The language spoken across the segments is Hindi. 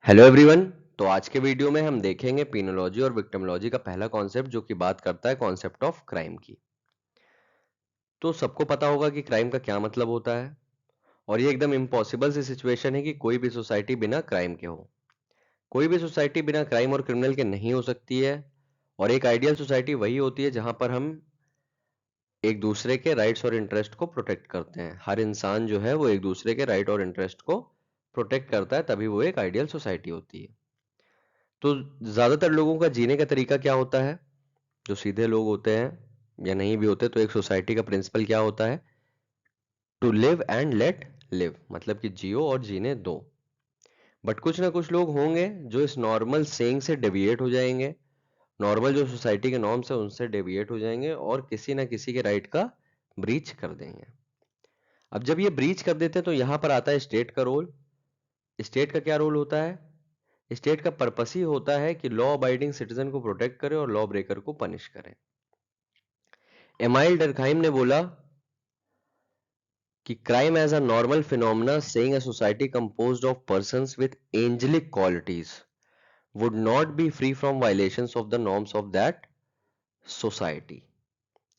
Hello everyone. तो आज के वीडियो में हम देखेंगे पिनोलॉजी और विक्टिमोलॉजी का पहला कॉन्सेप्ट जो कि बात करता है कॉन्सेप्ट ऑफ क्राइम की। तो सबको पता होगा कि क्राइम का क्या मतलब होता है और ये एकदम इम्पॉसिबल सी सिचुएशन है कि कोई भी सोसाइटी बिना क्राइम के हो। कोई भी सोसाइटी बिना क्राइम और क्रिमिनल के नहीं हो सकती है। और एक आइडियल सोसाइटी वही होती है जहां पर हम एक दूसरे के राइट्स और इंटरेस्ट को प्रोटेक्ट करते हैं। हर इंसान जो है वो एक दूसरे के राइट और इंटरेस्ट को प्रोटेक्ट करता है, तभी वो एक आइडियल सोसाइटी होती है। तो ज्यादातर लोगों का जीने का तरीका क्या होता है? जो सीधे लोग होते हैं या नहीं भी होते, तो एक सोसाइटी का प्रिंसिपल क्या होता है? To live and let live, मतलब कि जियो और जीने दो। बट कुछ ना कुछ लोग होंगे जो इस नॉर्मल सेइंग से डेविएट हो जाएंगे। नॉर्मल जो सोसाइटी के नॉर्म्स है उनसे डेविएट हो जाएंगे और किसी ना किसी के राइट का ब्रीच कर देंगे। अब जब ये ब्रीच कर देते हैं तो यहां पर आता है स्टेट का रोल। स्टेट का क्या रोल होता है? स्टेट का पर्पस ही होता है कि लॉ अबाइडिंग सिटीजन को प्रोटेक्ट करे और लॉ ब्रेकर को पनिश करे। एमाइल डर्कहाइम ने बोला कि crime as a normal phenomena, saying a society composed of persons with angelic qualities would not be free from violations of the norms of that society।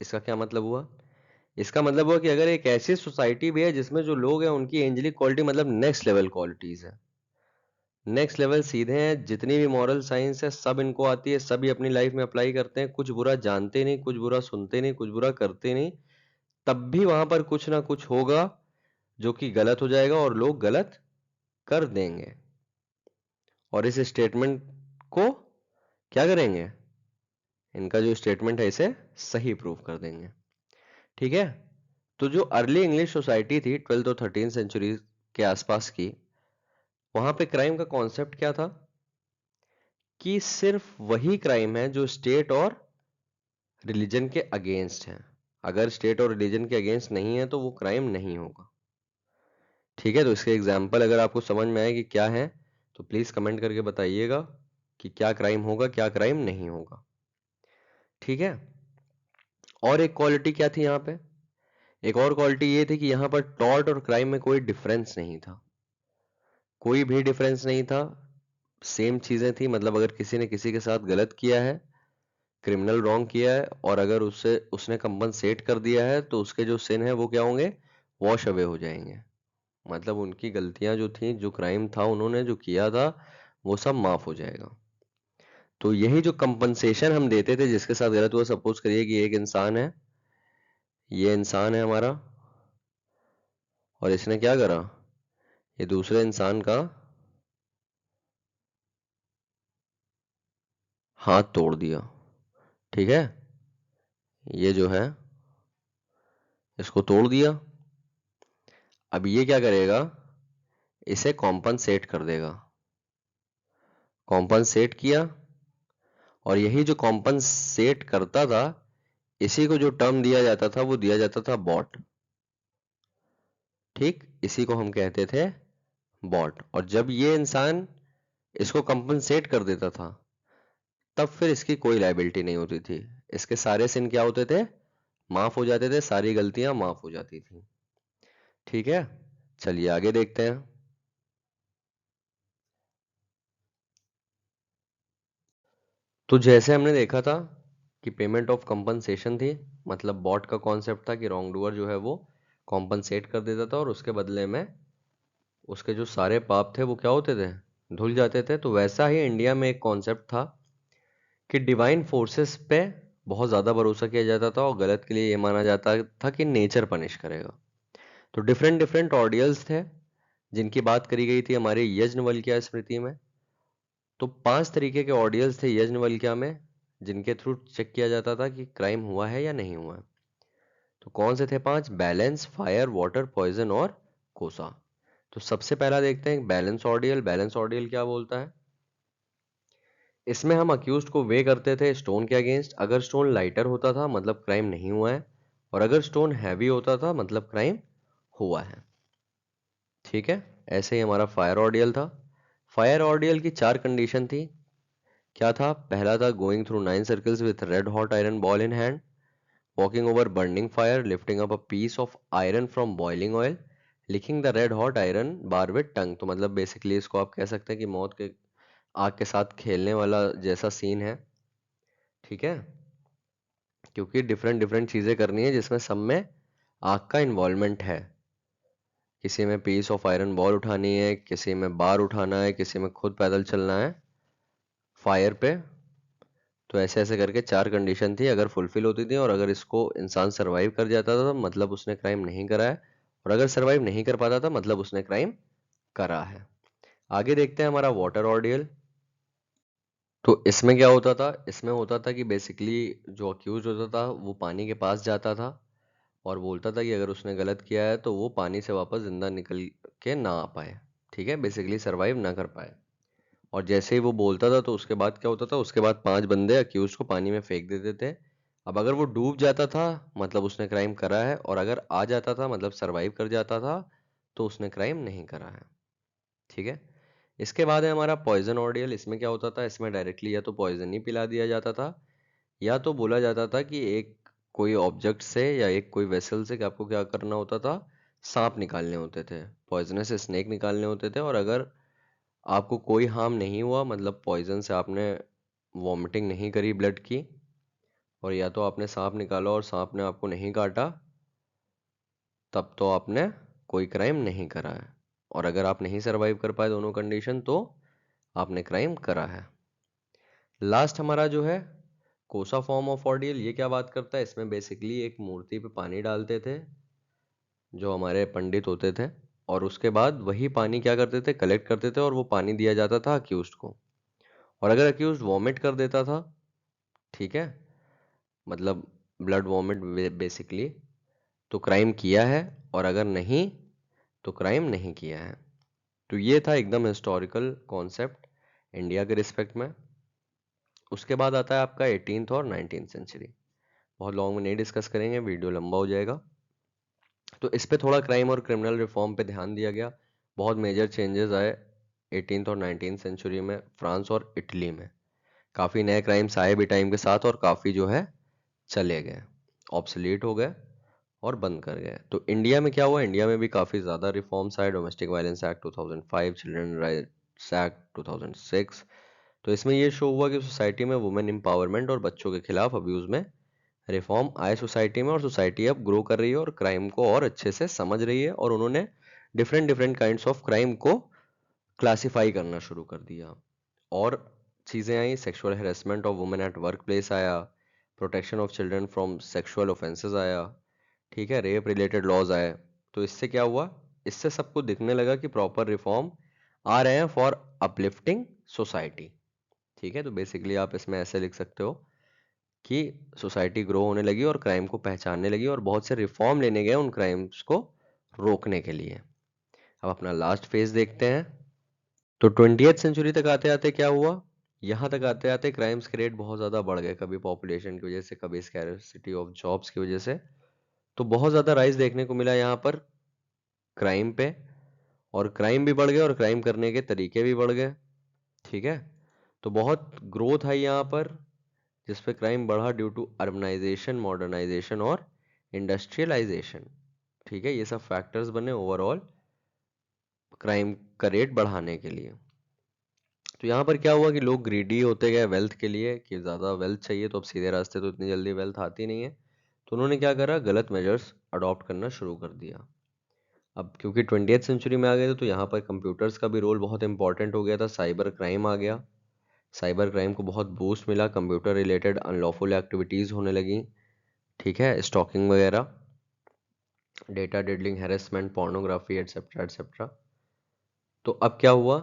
इसका क्या मतलब हुआ? इसका मतलब हुआ कि अगर एक ऐसी सोसाइटी भी है जिसमें जो लोग हैं उनकी एंजेलिक क्वालिटी मतलब नेक्स्ट लेवल क्वालिटीज है, नेक्स्ट लेवल सीधे हैं, जितनी भी मॉरल साइंस है सब इनको आती है, सभी अपनी लाइफ में अप्लाई करते हैं, कुछ बुरा जानते नहीं, कुछ बुरा सुनते नहीं, कुछ बुरा करते नहीं, तब भी वहां पर कुछ ना कुछ होगा जो कि गलत हो जाएगा और लोग गलत कर देंगे। और इस स्टेटमेंट को क्या करेंगे? इनका जो स्टेटमेंट है इसे सही प्रूव कर देंगे। ठीक है। तो जो अर्ली इंग्लिश सोसाइटी थी 12th और 13th सेंचुरी के आसपास की, वहां पे क्राइम का कॉन्सेप्ट क्या था कि सिर्फ वही क्राइम है जो स्टेट और रिलीजन के अगेंस्ट है। अगर स्टेट और रिलीजन के अगेंस्ट नहीं है तो वो क्राइम नहीं होगा। ठीक है। तो इसके एग्जाम्पल अगर आपको समझ में आए कि क्या है तो प्लीज कमेंट करके बताइएगा कि क्या क्राइम होगा, क्या क्राइम नहीं होगा। ठीक है। और एक क्वालिटी क्या थी यहाँ पे? एक और क्वालिटी ये थी कि यहाँ पर टॉर्ट और क्राइम में कोई डिफरेंस नहीं था। कोई भी डिफरेंस नहीं था, सेम चीजें थी। मतलब अगर किसी ने किसी के साथ गलत किया है, क्रिमिनल रॉन्ग किया है, और अगर उससे उसने कंपनसेट कर दिया है तो उसके जो सिन है वो क्या होंगे? वॉश अवे हो जाएंगे। मतलब उनकी गलतियां जो थी, जो क्राइम था उन्होंने जो किया था, वो सब माफ हो जाएगा। तो यही जो कंपनसेशन हम देते थे जिसके साथ गलत हुआ, सपोज करिए कि एक इंसान है, ये इंसान है हमारा, और इसने क्या करा? ये दूसरे इंसान का हाथ तोड़ दिया। ठीक है। ये जो है इसको तोड़ दिया। अब ये क्या करेगा? इसे कॉम्पनसेट कर देगा। कॉम्पनसेट किया, और यही जो कॉम्पनसेट करता था, इसी को जो टर्म दिया जाता था वो दिया जाता था बॉट। ठीक, इसी को हम कहते थे बॉट। और जब ये इंसान इसको कंपनसेट कर देता था तब फिर इसकी कोई लायबिलिटी नहीं होती थी। इसके सारे सिन क्या होते थे? माफ हो जाते थे, सारी गलतियां माफ हो जाती थी। ठीक है। चलिए आगे देखते हैं। तो जैसे हमने देखा था कि पेमेंट ऑफ कंपनसेशन थी, मतलब बॉट का कॉन्सेप्ट था कि रॉन्ग डूअर जो है वो कॉम्पनसेट कर देता था और उसके बदले में उसके जो सारे पाप थे वो क्या होते थे? धुल जाते थे। तो वैसा ही इंडिया में एक कॉन्सेप्ट था कि डिवाइन फोर्सेस पे बहुत ज्यादा भरोसा किया जाता था और गलत के लिए ये माना जाता था कि नेचर पनिश करेगा। तो डिफरेंट डिफरेंट ऑर्डियल्स थे जिनकी बात करी गई थी हमारे यज्ञवल्क्य स्मृति में। तो 5 तरीके के ऑर्डियल्स थे यज्ञवल्क्य में जिनके थ्रू चेक किया जाता था कि क्राइम हुआ है या नहीं हुआ है। तो कौन से थे 5? बैलेंस, फायर, वाटर, पॉइजन और कोसा। तो सबसे पहला देखते हैं बैलेंस ऑर्डियल। बैलेंस ऑर्डियल क्या बोलता है? इसमें हम अक्यूज्ड को वे करते थे स्टोन के अगेंस्ट। अगर स्टोन लाइटर होता था मतलब क्राइम नहीं हुआ है, और अगर स्टोन हैवी होता था मतलब क्राइम हुआ है। ठीक है। ऐसे ही हमारा फायर ऑर्डियल था। फायर ऑर्डियल की 4 कंडीशन थी। क्या था? पहला था going through 9 circles with red hot iron ball in hand, walking over burning fire, lifting up a piece of iron from boiling oil, licking the red hot iron bar with tongue, तो मतलब बेसिकली इसको आप कह सकते हैं कि मौत के आग के साथ खेलने वाला जैसा सीन है, ठीक है, क्योंकि डिफरेंट डिफरेंट चीजें करनी है जिसमें सब में आग का इन्वॉल्वमेंट है। किसी में पीस ऑफ आयरन बॉल उठानी है, किसी में बार उठाना है, किसी में खुद पैदल चलना है फायर पे। तो ऐसे ऐसे करके 4 कंडीशन थी, अगर फुलफिल होती थी और अगर इसको इंसान सरवाइव कर जाता था तो मतलब उसने क्राइम नहीं करा है, और अगर सरवाइव नहीं कर पाता था मतलब उसने क्राइम करा है। आगे देखते हैं हमारा वाटर ऑर्डियल। तो इसमें क्या होता था, इसमें होता था कि बेसिकली जो अक्यूज होता था वो पानी के पास जाता था और बोलता था कि अगर उसने गलत किया है तो वो पानी से वापस जिंदा निकल के ना आ पाए, ठीक है, बेसिकली सरवाइव ना कर पाए। और जैसे ही वो बोलता था तो उसके बाद क्या होता था, उसके बाद 5 बंदे अक्यूज को पानी में फेंक देते थे। अब अगर वो डूब जाता था मतलब उसने क्राइम करा है, और अगर आ जाता था मतलब सरवाइव कर जाता था तो उसने क्राइम नहीं करा है, ठीक है। इसके बाद है हमारा पॉइजन ऑर्डियल। इसमें क्या होता था, इसमें डायरेक्टली या तो पॉइजन ही पिला दिया जाता था या तो बोला जाता था कि एक कोई ऑब्जेक्ट से या एक कोई वेसल से कि आपको क्या करना होता था, सांप निकालने होते थे, पॉइजनस स्नेक निकालने होते थे। और अगर आपको कोई हार्म नहीं हुआ मतलब पॉइजन से आपने वॉमिटिंग नहीं करी ब्लड की, और या तो आपने सांप निकाला और सांप ने आपको नहीं काटा, तब तो आपने कोई क्राइम नहीं करा है। और अगर आप नहीं सरवाइव कर पाए दोनों कंडीशन तो आपने क्राइम करा है। लास्ट हमारा जो है कोसा फॉर्म ऑफ ऑर्डियल, ये क्या बात करता है, इसमें बेसिकली एक मूर्ति पे पानी डालते थे जो हमारे पंडित होते थे, और उसके बाद वही पानी क्या करते थे, कलेक्ट करते थे और वो पानी दिया जाता था अक्यूज्ड को। और अगर अक्यूज्ड वॉमिट कर देता था, ठीक है, मतलब ब्लड वॉमिट बेसिकली, तो क्राइम किया है, और अगर नहीं तो क्राइम नहीं किया है। तो ये था एकदम हिस्टोरिकल कॉन्सेप्ट इंडिया के रिस्पेक्ट में। उसके बाद आता है आपका 18th और 19th सेंचुरी। बहुत लॉन्ग में नहीं डिस्कस करेंगे, वीडियो लंबा हो जाएगा। तो इस पे थोड़ा क्राइम और क्रिमिनल रिफॉर्म पे ध्यान दिया गया। बहुत मेजर चेंजेस आए 18th और 19th सेंचुरी में फ्रांस और इटली में। काफ़ी नए क्राइम्स आए भी टाइम के साथ, और काफ़ी जो है चले गए, ऑब्सोलीट हो गए और बंद कर गए। तो इंडिया में क्या हुआ, इंडिया में भी काफ़ी ज़्यादा रिफॉर्म्स आए। Domestic violence act 2005, children rights act 2006। तो इसमें ये शो हुआ कि सोसाइटी में वुमेन एम्पावरमेंट और बच्चों के खिलाफ अब्यूज़ में रिफॉर्म आए सोसाइटी में, और सोसाइटी अब ग्रो कर रही है और क्राइम को और अच्छे से समझ रही है, और उन्होंने different different kinds of crime को क्लासिफाई करना शुरू कर दिया। और चीज़ें आई, sexual harassment of women at workplace आया, protection of children from sexual offences आया, ठीक है, रेप रिलेटेड लॉज आए। तो इससे क्या हुआ, इससे सबको दिखने लगा कि प्रॉपर रिफॉर्म आ रहे हैं फॉर अपलिफ्टिंग सोसाइटी, ठीक है। तो बेसिकली आप इसमें ऐसे लिख सकते हो कि सोसाइटी ग्रो होने लगी और क्राइम को पहचानने लगी, और बहुत से रिफॉर्म लेने गए उन क्राइम्स को रोकने के लिए। अब अपना लास्ट फेज देखते हैं। तो 20th सेंचुरी तक आते आते क्या हुआ, यहाँ तक आते आते क्राइम्स के रेट बहुत ज़्यादा बढ़ गए, कभी पॉपुलेशन की वजह से, कभी स्कैरसिटी ऑफ जॉब्स की वजह से। तो बहुत ज़्यादा राइज देखने को मिला यहाँ पर क्राइम पे, और क्राइम भी बढ़ गए और क्राइम करने के तरीके भी बढ़ गए, ठीक है। तो बहुत ग्रोथ आई यहाँ पर, जिस पे क्राइम बढ़ा ड्यू टू अर्बनाइजेशन, मॉडर्नाइजेशन और इंडस्ट्रियलाइजेशन, ठीक है। ये सब फैक्टर्स बने ओवरऑल क्राइम का रेट बढ़ाने के लिए। तो यहाँ पर क्या हुआ कि लोग ग्रीडी होते गए वेल्थ के लिए, कि ज़्यादा वेल्थ चाहिए, तो अब सीधे रास्ते तो इतनी जल्दी वेल्थ आती नहीं है। तो उन्होंने क्या करा, गलत मेजर्स अडॉप्ट करना शुरू कर दिया। अब क्योंकि 20th सेंचुरी में आ गए थे तो यहाँ पर कंप्यूटर्स का भी रोल बहुत इंपॉर्टेंट हो गया था, साइबर क्राइम आ गया। साइबर क्राइम को बहुत बूस्ट मिला, कंप्यूटर रिलेटेड अनलॉफुल एक्टिविटीज़ होने लगी, ठीक है, स्टॉकिंग वगैरह, data diddling, harassment, pornography et cetera et cetera. तो अब क्या हुआ,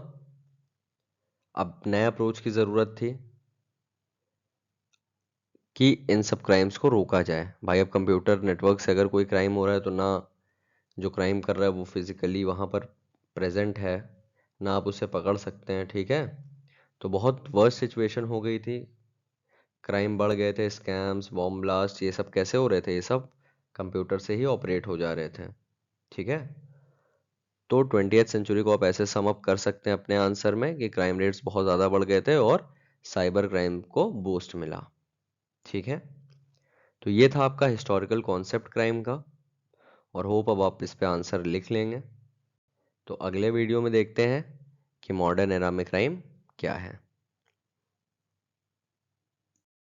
अब नए अप्रोच की ज़रूरत थी कि इन सब क्राइम्स को रोका जाए। भाई अब कंप्यूटर नेटवर्क से अगर कोई क्राइम हो रहा है तो ना जो क्राइम कर रहा है वो फिजिकली वहाँ पर प्रेजेंट है, ना आप उसे पकड़ सकते हैं, ठीक है। तो बहुत वर्स्ट सिचुएशन हो गई थी, क्राइम बढ़ गए थे, स्कैम्स, बॉम्ब ब्लास्ट, ये सब कैसे हो रहे थे, ये सब कंप्यूटर से ही ऑपरेट हो जा रहे थे, ठीक है। तो 20th सेंचुरी को आप ऐसे सम अप कर सकते हैं अपने आंसर में कि क्राइम रेट्स बहुत ज़्यादा बढ़ गए थे और साइबर क्राइम को बूस्ट मिला, ठीक है। तो ये था आपका हिस्टोरिकल कॉन्सेप्ट क्राइम का, और होप अब आप इस पे आंसर लिख लेंगे। तो अगले वीडियो में देखते हैं कि मॉडर्न एरा में क्राइम क्या है।